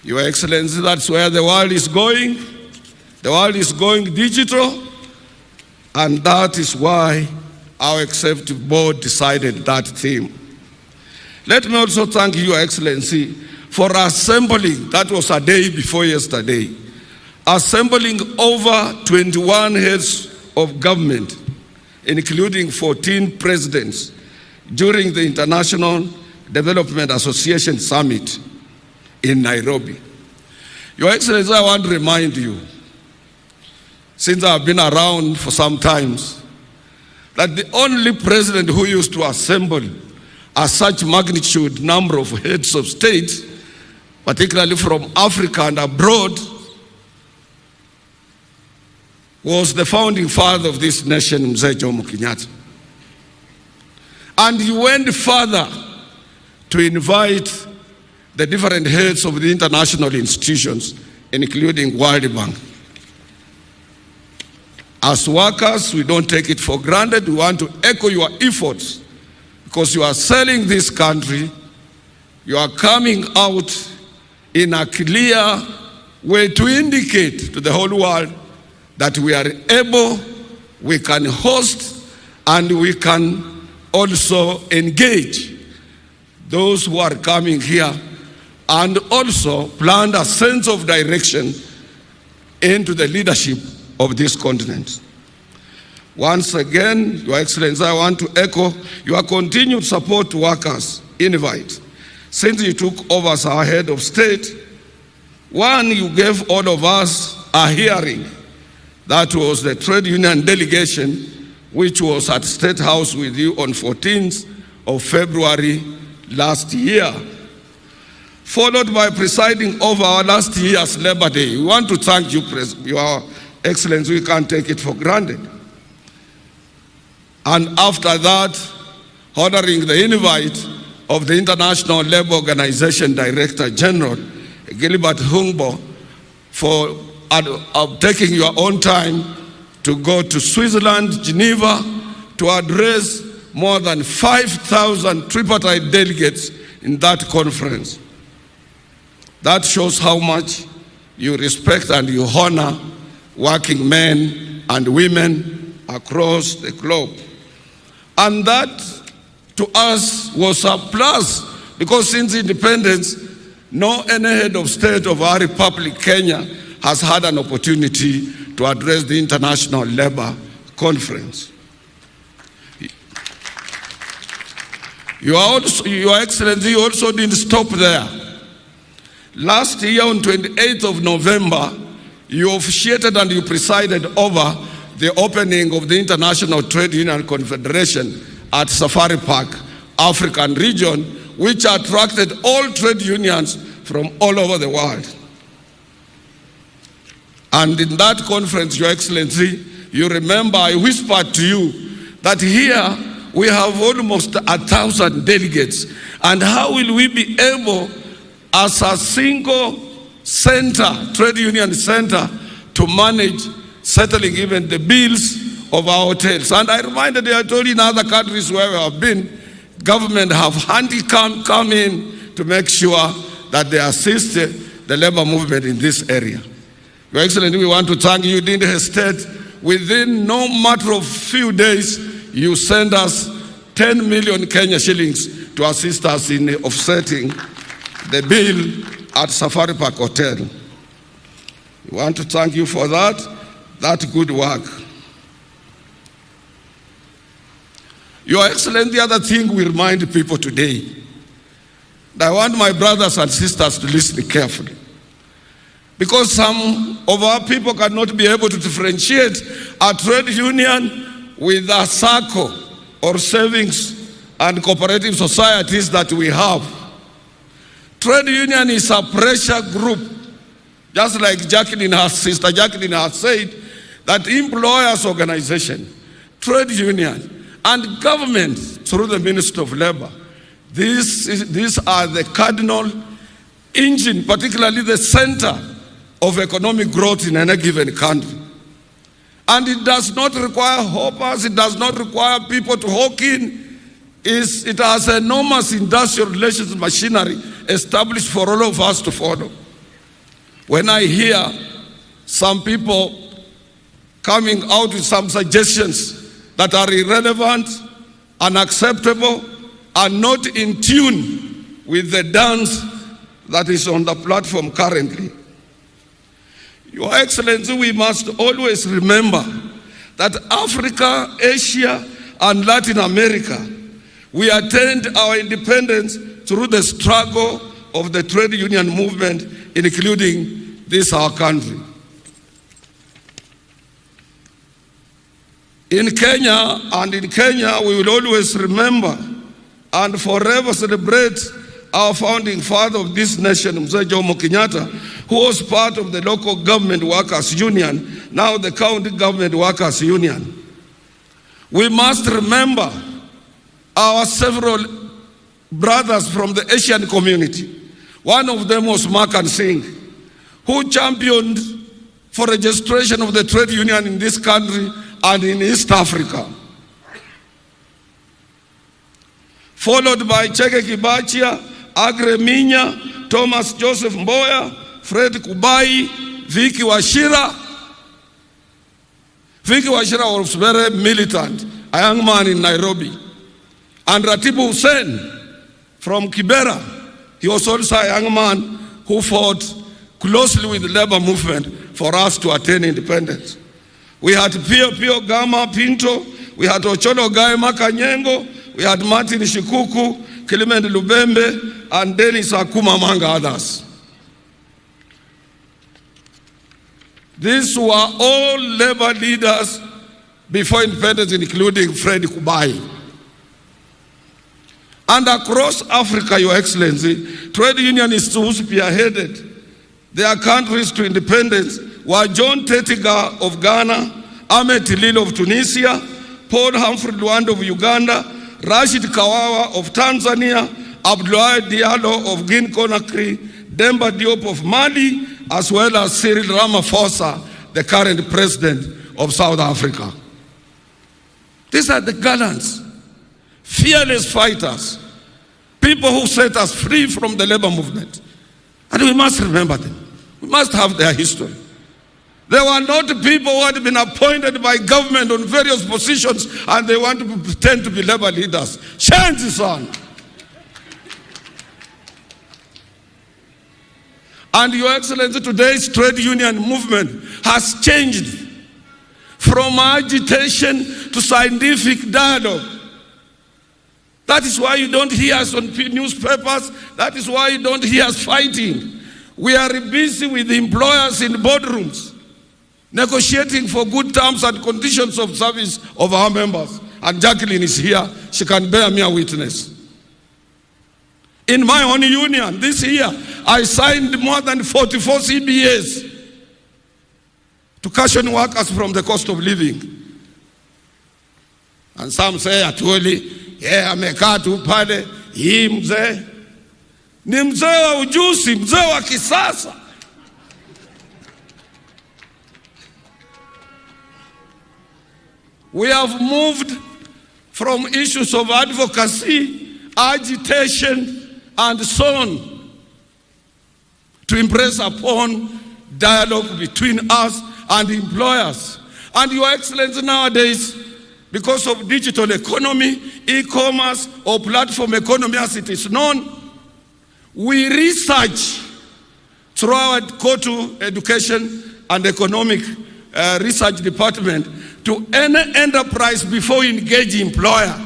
Your Excellency, that's where the world is going. The world is going digital, and that is why our executive board decided that theme. Let me also thank Your Excellency for assembling, that was a day before yesterday, assembling over 21 heads of government, including 14 presidents, during the International Development Association Summit in Nairobi. Your Excellency, I want to remind you, since I've been around for some time, that the only president who used to assemble a such magnitude number of heads of state, particularly from Africa and abroad, was the founding father of this nation, Mzee Jomo Kenyatta. And he went further to invite the different heads of the international institutions, including World Bank. As workers, we don't take it for granted. We want to echo your efforts, because you are selling this country. You are coming out in a clear way to indicate to the whole world that we are able, we can host, and we can also engage those who are coming here, and also plant a sense of direction into the leadership of this continent. Once again, Your Excellency, I want to echo your continued support to workers' invite. Since you took over as our head of state, one, you gave all of us a hearing. That was the trade union delegation, which was at State House with you on 14th of February last year, followed by presiding over our last year's Labor Day. We want to thank you, Your Excellency. We can't take it for granted. And after that, honoring the invite of the International Labour Organization Director General, Gilbert Humbo, for taking your own time to go to Switzerland, Geneva, to address more than 5,000 tripartite delegates in that conference. That shows how much you respect and you honor working men and women across the globe. And that, to us, was a plus, because since independence, no any head of state of our republic, Kenya, has had an opportunity to address the International Labour Conference. Your Excellency, you also didn't stop there. Last year, on 28th of November, you officiated and you presided over the opening of the International Trade Union Confederation at Safari Park, African region, which attracted all trade unions from all over the world. And in that conference, Your Excellency, you remember I whispered to you that here we have almost 1,000 delegates. And how will we be able, as a single center, trade union center, to manage settling even the bills of our hotels? And I reminded the Atwoli in other countries where we have been, government have handicap come in to make sure that they assist the labor movement in this area. Your Excellency, we want to thank you. You didn't hesitate. Within no matter of few days, you send us 10 million Kenya shillings to assist us in offsetting the bill at Safari Park Hotel. We want to thank you for that good work. Your Excellency, the other thing we remind people today, and I want my brothers and sisters to listen carefully, because some of our people cannot be able to differentiate a trade union with a SACCO or savings and cooperative societies that we have. Trade union is a pressure group, just like Sister Jacqueline has said, that employers organization, trade union, and government through the Ministry of Labor. These are the cardinal engine, particularly the center of economic growth in any given country. And it does not require hoppers, it does not require people to hawk in. It has enormous industrial relations machinery established for all of us to follow. when I hear some people coming out with some suggestions that are irrelevant, unacceptable, and not in tune with the dance that is on the platform currently. Your Excellency, we must always remember that Africa, Asia, and Latin America, we attained our independence through the struggle of the trade union movement, including this our country. In Kenya, we will always remember and forever celebrate our founding father of this nation, Mzee Jomo Kenyatta, who was part of the local government workers union, now the county government workers union. We must remember our several brothers from the Asian community. One of them was Makan Singh, who championed for registration of the trade union in this country and in East Africa. Followed by Cheke Kibachia, Agre Minya, Thomas Joseph Mboya, Fred Kubai, Vicky Wachira. Vicky Wachira was very militant, a young man in Nairobi. And Ratibu Hussein from Kibera, he was also a young man who fought closely with the labor movement for us to attain independence. We had Pio Gama Pinto, we had Ocholo Gai Makanyengo, we had Martin Shikuku, Clement Lubembe, and Dennis Akuma, among others. These were all labor leaders before independence, including Fred Kubai. And across Africa, Your Excellency, trade unionists who spearheaded their countries to independence were John Tetiga of Ghana, Ahmed Tilil of Tunisia, Paul Humphrey Luanda of Uganda, Rashid Kawawa of Tanzania, Abdoulaye Diallo of Guinea-Conakry, Demba Diop of Mali, as well as Cyril Ramaphosa, the current president of South Africa. These are the gallants, fearless fighters, people who set us free from the labor movement. And we must remember them. We must have their history. They were not people who had been appointed by government on various positions and they want to pretend to be labor leaders. Change this on. And Your Excellency, today's trade union movement has changed from agitation to scientific dialogue. That is why you don't hear us on newspapers. That is why you don't hear us fighting. We are busy with the employers in boardrooms, negotiating for good terms and conditions of service of our members. And Jacqueline is here. She can bear me a witness. In my own union, this year, I signed more than 44 CBAs to cushion workers from the cost of living. And some say, Atwoli, yeah, amekaa tu pale, hii mzee. Ni mzee wa ujuzi, mzee wa kisasa. We have moved from issues of advocacy, agitation, and so on to impress upon dialogue between us and employers. And Your Excellency, nowadays, because of digital economy, e-commerce, or platform economy as it is known, we research through our Kotu Education and Economic Research Department to any enterprise before we engage employer.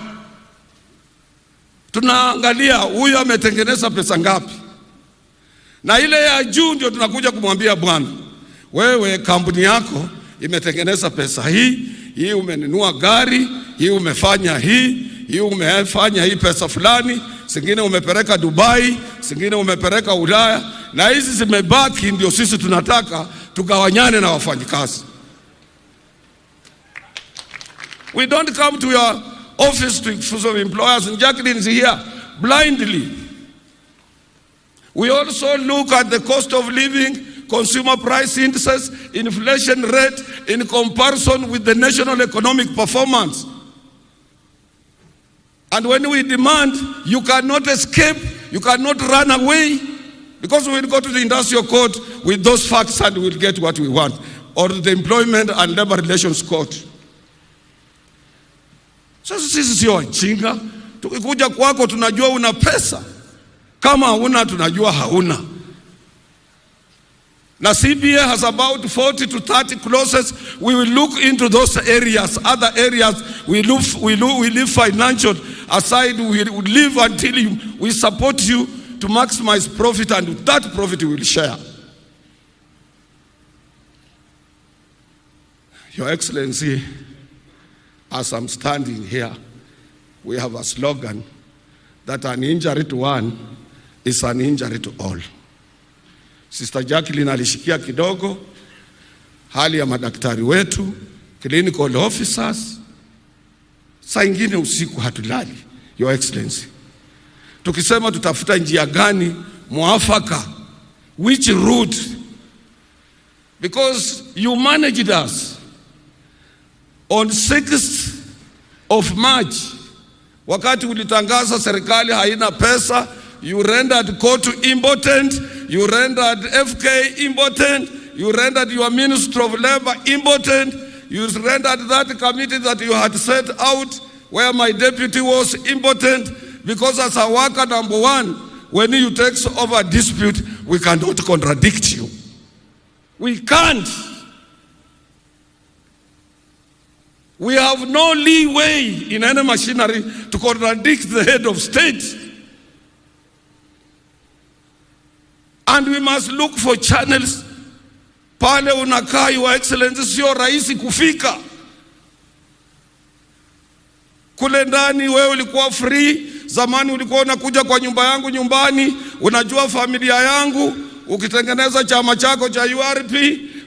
Tunaangalia huyu ametengeneza pesa ngapi. Na ile ya juu ndio tunakuja kumwambia bwana, wewe kampuni yako imetengeneza pesa hii umenunua gari, hii umefanya hii umefanya hii pesa fulani, singine umepeleka Dubai, singine umepeleka Ulaya, na hizi zimebaki ndio sisi tunataka tugawanyane na wafanyikazi. We don't come to your office to excuse of employers, and Jacqueline is here, blindly. We also look at the cost of living, consumer price indices, inflation rate in comparison with the national economic performance. And when we demand, you cannot escape, you cannot run away, Because we will go to the industrial court with those facts and we will get what we want, or the employment and labor relations court. Sasa sisi sio wajinga. Tukikuja kwako tunajua una pesa. Kama hauna tunajua hauna. Na CBA has about 40 to 30 clauses. We will look into those areas. Other areas we leave financial aside. We live until we support you to maximize profit, and with that profit we will share. Your Excellency, as I'm standing here, we have a slogan that an injury to one is an injury to all. Sister Jacqueline alishikia kidogo hali ya madaktari wetu, clinical officers. Saa ingine usiku hatulali, Your Excellency. Tukisema tutafuta njia gani mwafaka, which route, because you managed us on 6th of March. Wakati ulitangaza serikali haina pesa, you rendered court impotent, you rendered FK impotent, you rendered your Minister of Labor impotent, you rendered that committee that you had set out where my deputy was impotent, because as a worker number one, when you take over a dispute, we cannot contradict you. We can't. We have no leeway in any machinery to contradict the head of state. And we must look for channels. Pale unakaa, Your Excellency, sio rahisi kufika. Kule ndani wewe ulikuwa free. Zamani ulikuwa unakuja kwa nyumba yangu nyumbani, unajua familia yangu, ukitengeneza chama chako cha URP,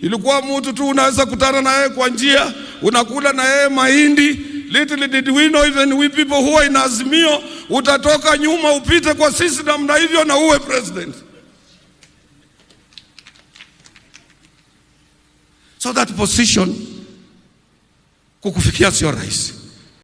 ilikuwa mtu tu unaweza kutana na yeye kwa njia, unakula na yeye mahindi. Little did we know, even we people who are in Azimio, utatoka nyuma upite kwa sisi namna hivyo na uwe president. So that position kukufikia sio rahisi.